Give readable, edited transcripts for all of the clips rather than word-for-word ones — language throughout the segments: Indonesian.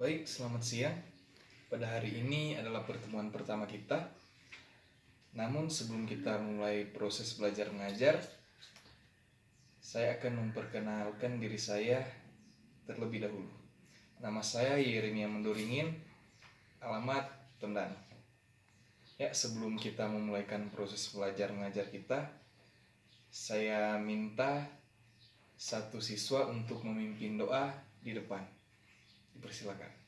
Baik, selamat siang. Pada hari ini adalah pertemuan pertama kita. Namun sebelum kita mulai proses belajar mengajar, saya akan memperkenalkan diri saya terlebih dahulu. Nama saya Yeremia Mendoringin, alamat Tondano. Sebelum kita memulaikan proses belajar mengajar kita, saya minta satu siswa untuk memimpin doa di depan. Dipersilakan.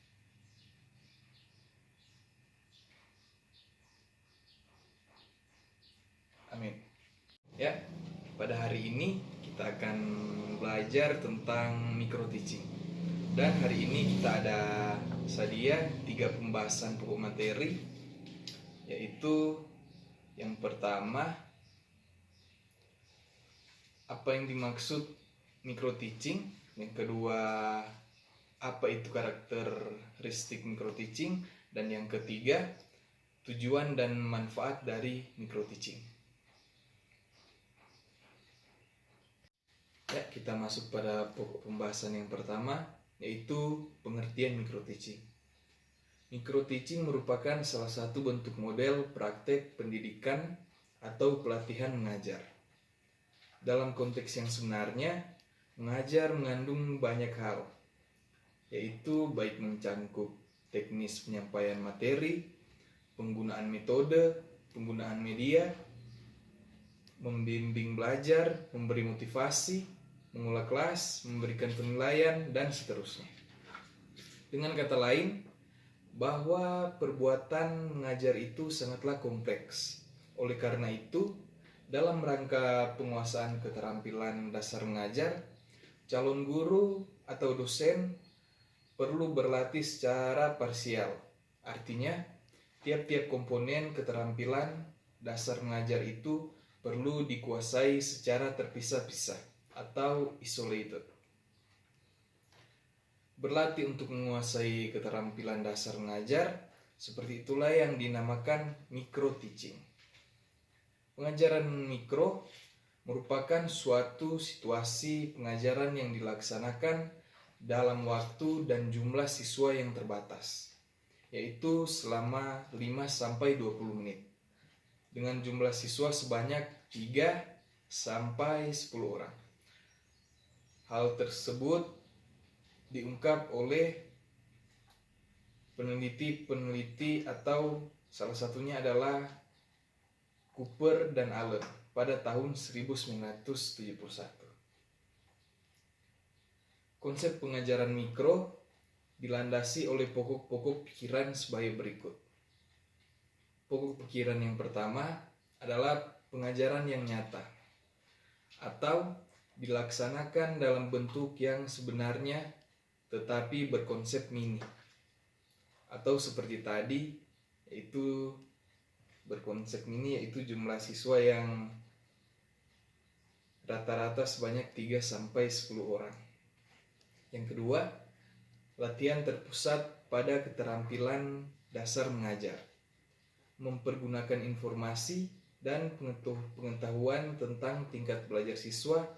Amin. Pada hari ini kita akan belajar tentang micro teaching. Dan hari ini kita ada sedia 3 pembahasan pokok materi, yaitu yang pertama, apa yang dimaksud micro teaching. Yang kedua, apa itu karakteristik micro teaching. Dan yang ketiga, tujuan dan manfaat dari micro teaching. Kita masuk pada pokok pembahasan yang pertama, yaitu pengertian micro teaching. Micro teaching merupakan salah satu bentuk model praktek pendidikan atau pelatihan mengajar. Dalam konteks yang sebenarnya, mengajar mengandung banyak hal, yaitu baik mencangkup teknis penyampaian materi, penggunaan metode, penggunaan media, membimbing belajar, memberi motivasi, mengolah kelas, memberikan penilaian, dan seterusnya. Dengan kata lain, bahwa perbuatan mengajar itu sangatlah kompleks. Oleh karena itu, dalam rangka penguasaan keterampilan dasar mengajar, calon guru atau dosen perlu berlatih secara parsial. Artinya, tiap-tiap komponen keterampilan dasar mengajar itu perlu dikuasai secara terpisah-pisah atau isolated. Berlatih untuk menguasai keterampilan dasar mengajar, seperti itulah yang dinamakan micro teaching. Pengajaran mikro merupakan suatu situasi pengajaran yang dilaksanakan dalam waktu dan jumlah siswa yang terbatas, yaitu selama 5-20 menit, dengan jumlah siswa sebanyak 3-10 orang. Hal tersebut diungkap oleh peneliti-peneliti atau salah satunya adalah Cooper dan Allen pada tahun 1971. Konsep pengajaran mikro dilandasi oleh pokok-pokok pikiran sebagai berikut. Pokok pikiran yang pertama adalah pengajaran yang nyata atau dilaksanakan dalam bentuk yang sebenarnya tetapi berkonsep mini, atau seperti tadi, yaitu berkonsep mini, yaitu jumlah siswa yang rata-rata sebanyak 3-10 orang. Yang kedua, latihan terpusat pada keterampilan dasar mengajar, mempergunakan informasi dan pengetahuan tentang tingkat belajar siswa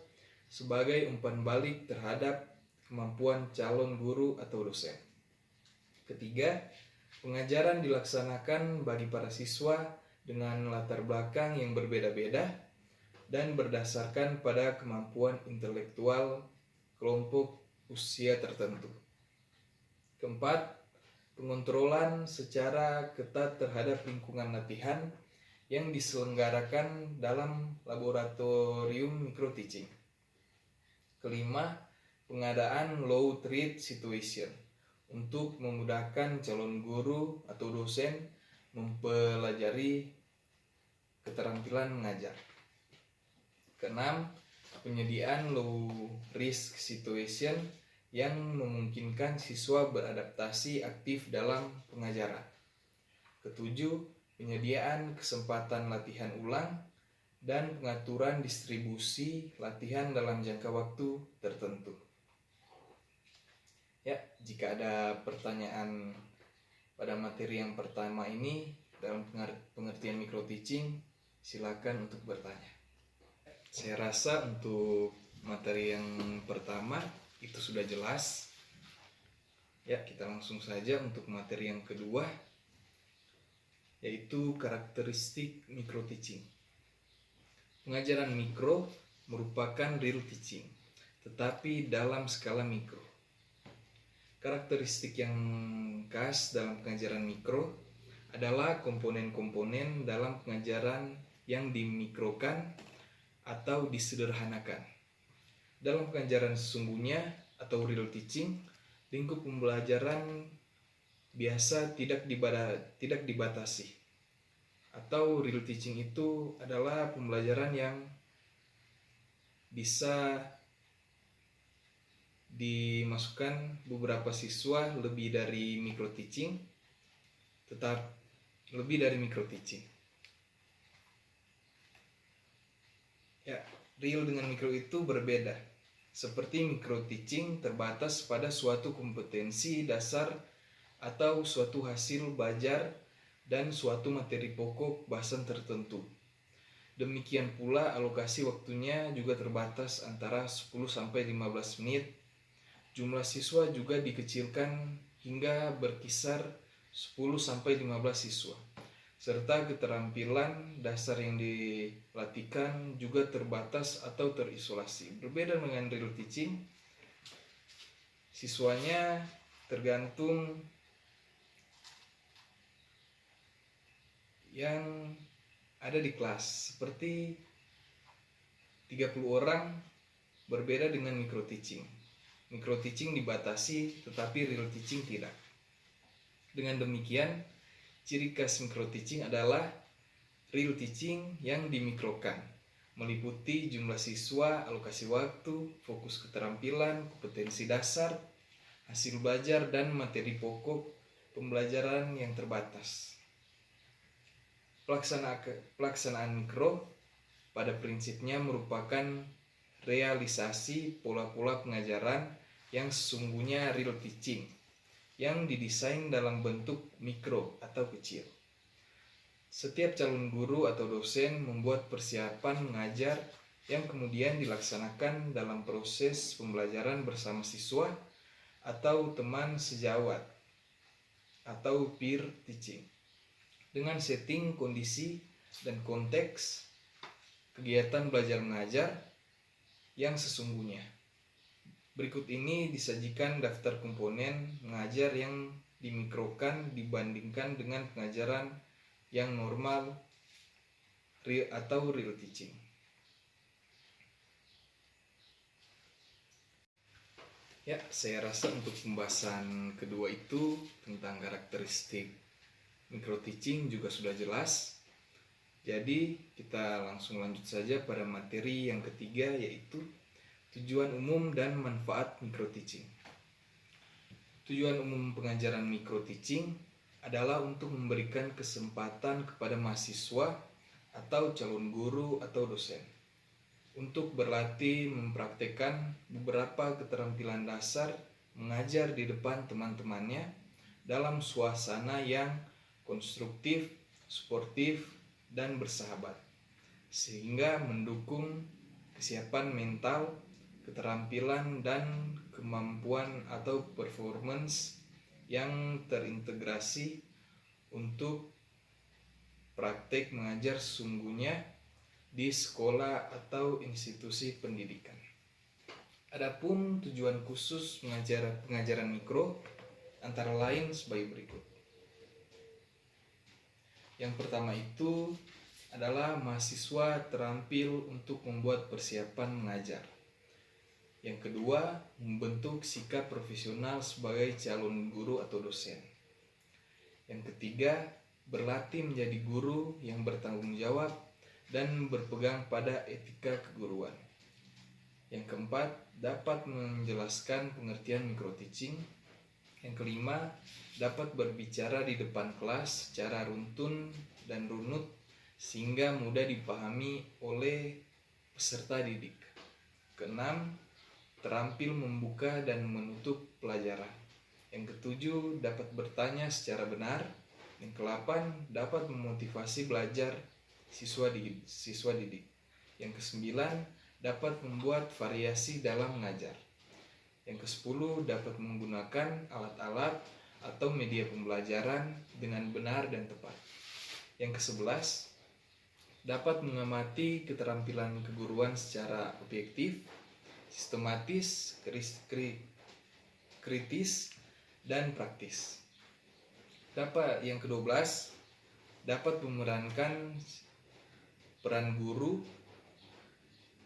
sebagai umpan balik terhadap kemampuan calon guru atau dosen. Ketiga, pengajaran dilaksanakan bagi para siswa dengan latar belakang yang berbeda-beda dan berdasarkan pada kemampuan intelektual kelompok usia tertentu. Keempat, pengontrolan secara ketat terhadap lingkungan latihan yang diselenggarakan dalam laboratorium micro teaching. Kelima, pengadaan low threat situation untuk memudahkan calon guru atau dosen mempelajari keterampilan mengajar. Keenam, penyediaan low risk situation yang memungkinkan siswa beradaptasi aktif dalam pengajaran. Ketujuh, penyediaan kesempatan latihan ulang dan pengaturan distribusi latihan dalam jangka waktu tertentu. Jika ada pertanyaan pada materi yang pertama ini dalam pengertian micro teaching, silakan untuk bertanya. Saya rasa untuk materi yang pertama itu sudah jelas. Ya, kita langsung saja untuk materi yang kedua, yaitu karakteristik micro teaching. Pengajaran mikro merupakan real teaching, tetapi dalam skala mikro. Karakteristik yang khas dalam pengajaran mikro adalah komponen-komponen dalam pengajaran yang dimikrokan atau disederhanakan. Dalam pengajaran sesungguhnya atau real teaching, lingkup pembelajaran biasa tidak dibatasi. Atau real teaching itu adalah pembelajaran yang bisa dimasukkan beberapa siswa lebih dari micro teaching, Ya, real dengan micro itu berbeda. Seperti micro teaching terbatas pada suatu kompetensi dasar atau suatu hasil belajar dan suatu materi pokok bahasan tertentu. Demikian pula alokasi waktunya juga terbatas antara 10-15 menit. Jumlah siswa juga dikecilkan hingga berkisar 10-15 siswa. Serta keterampilan dasar yang dilatihkan juga terbatas atau terisolasi. Berbeda dengan real teaching, siswanya tergantung yang ada di kelas, seperti 30 orang. Berbeda dengan micro teaching. Micro teaching dibatasi, tetapi real teaching tidak. Dengan demikian, ciri khas micro teaching adalah real teaching yang dimikrokan, meliputi jumlah siswa, alokasi waktu, fokus keterampilan, kompetensi dasar, hasil belajar, dan materi pokok pembelajaran yang terbatas. Pelaksanaan mikro pada prinsipnya merupakan realisasi pola-pola pengajaran yang sesungguhnya real teaching, yang didesain dalam bentuk mikro atau kecil. Setiap calon guru atau dosen membuat persiapan mengajar yang kemudian dilaksanakan dalam proses pembelajaran bersama siswa atau teman sejawat atau peer teaching, dengan setting kondisi dan konteks kegiatan belajar mengajar yang sesungguhnya. Berikut ini disajikan daftar komponen mengajar yang dimikrokan dibandingkan dengan pengajaran yang normal atau real teaching. Ya, saya rasa untuk pembahasan kedua itu tentang karakteristik micro teaching juga sudah jelas. Jadi kita langsung lanjut saja pada materi yang ketiga, yaitu tujuan umum dan manfaat micro teaching. Tujuan umum pengajaran micro teaching adalah untuk memberikan kesempatan kepada mahasiswa atau calon guru atau dosen untuk berlatih mempraktekkan beberapa keterampilan dasar mengajar di depan teman-temannya dalam suasana yang konstruktif, sportif, dan bersahabat, sehingga mendukung kesiapan mental, keterampilan, dan kemampuan atau performance yang terintegrasi untuk praktek mengajar sesungguhnya di sekolah atau institusi pendidikan. Adapun tujuan khusus pengajaran mikro antara lain sebagai berikut. Yang pertama itu adalah mahasiswa terampil untuk membuat persiapan mengajar. Yang kedua, membentuk sikap profesional sebagai calon guru atau dosen. Yang ketiga, berlatih menjadi guru yang bertanggung jawab dan berpegang pada etika keguruan. Yang keempat, dapat menjelaskan pengertian micro teaching. Yang kelima, dapat berbicara di depan kelas secara runtun dan runut sehingga mudah dipahami oleh peserta didik. Keenam, terampil membuka dan menutup pelajaran. Yang ketujuh, dapat bertanya secara benar. Yang kedelapan, dapat memotivasi belajar siswa didik. Yang kesembilan, dapat membuat variasi dalam mengajar. Yang ke-10, dapat menggunakan alat-alat atau media pembelajaran dengan benar dan tepat. Yang ke-11, dapat mengamati keterampilan keguruan secara objektif, sistematis, kritis, dan praktis. Yang ke-12, dapat memerankan peran guru,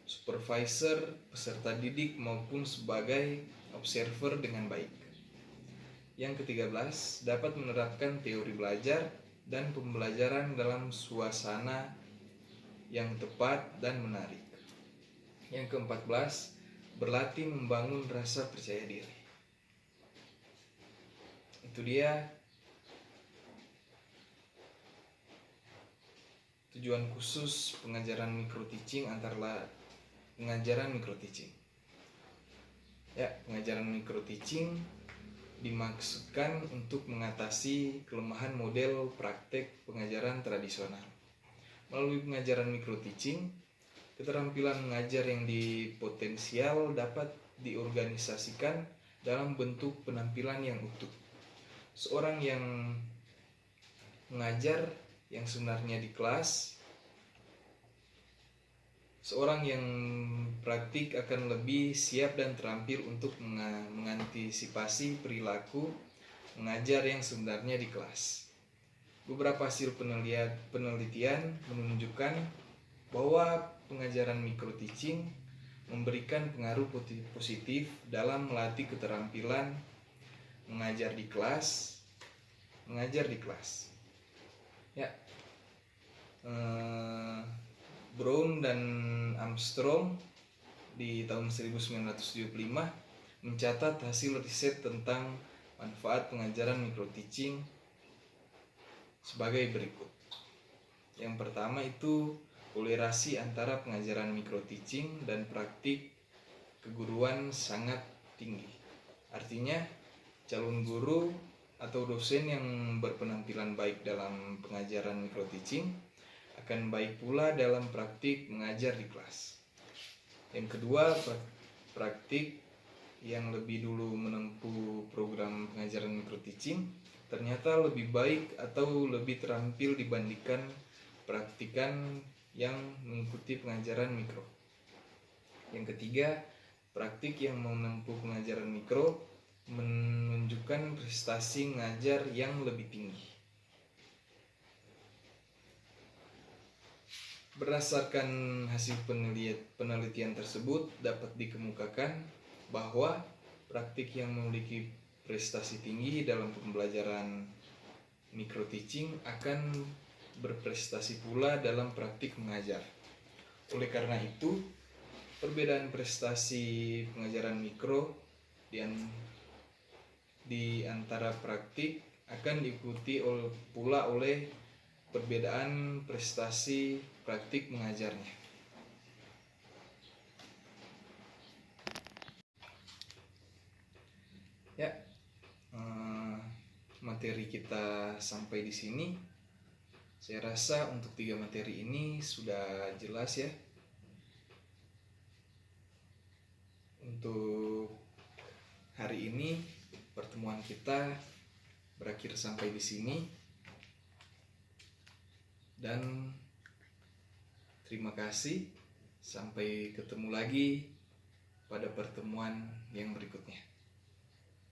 supervisor, peserta didik maupun sebagai observer dengan baik. Yang ke-13, dapat menerapkan teori belajar dan pembelajaran dalam suasana yang tepat dan menarik. Yang ke-14, berlatih membangun rasa percaya diri. Itu dia tujuan khusus pengajaran micro teaching antara pengajaran micro teaching. Ya, pengajaran micro teaching dimaksudkan untuk mengatasi kelemahan model praktek pengajaran tradisional. Melalui pengajaran micro teaching, keterampilan mengajar yang dipotensial dapat diorganisasikan dalam bentuk penampilan yang utuh. Seorang yang mengajar yang sebenarnya di kelas, seorang yang praktik akan lebih siap dan terampil untuk mengantisipasi perilaku mengajar yang sebenarnya di kelas. Beberapa hasil penelitian menunjukkan bahwa pengajaran micro teaching memberikan pengaruh positif dalam melatih keterampilan mengajar di kelas. Ya, Brown dan Armstrong di tahun 1975 mencatat hasil riset tentang manfaat pengajaran micro teaching sebagai berikut. Yang pertama itu kolerasi antara pengajaran micro teaching dan praktik keguruan sangat tinggi. Artinya calon guru atau dosen yang berpenampilan baik dalam pengajaran micro teaching akan baik pula dalam praktik mengajar di kelas. Yang kedua, praktik yang lebih dulu menempuh program pengajaran micro teaching ternyata lebih baik atau lebih terampil dibandingkan praktikan yang mengikuti pengajaran mikro. Yang ketiga, praktik yang menempuh pengajaran mikro menunjukkan prestasi mengajar yang lebih tinggi. Berdasarkan hasil penelitian tersebut dapat dikemukakan bahwa praktik yang memiliki prestasi tinggi dalam pembelajaran micro teaching akan berprestasi pula dalam praktik mengajar. Oleh karena itu, perbedaan prestasi pengajaran mikro di antara praktik akan diikuti pula oleh perbedaan prestasi praktik mengajarnya. Ya, materi kita sampai di sini. Saya rasa untuk 3 materi ini sudah jelas ya. Untuk hari ini pertemuan kita berakhir sampai di sini. Dan terima kasih. Sampai ketemu lagi pada pertemuan yang berikutnya.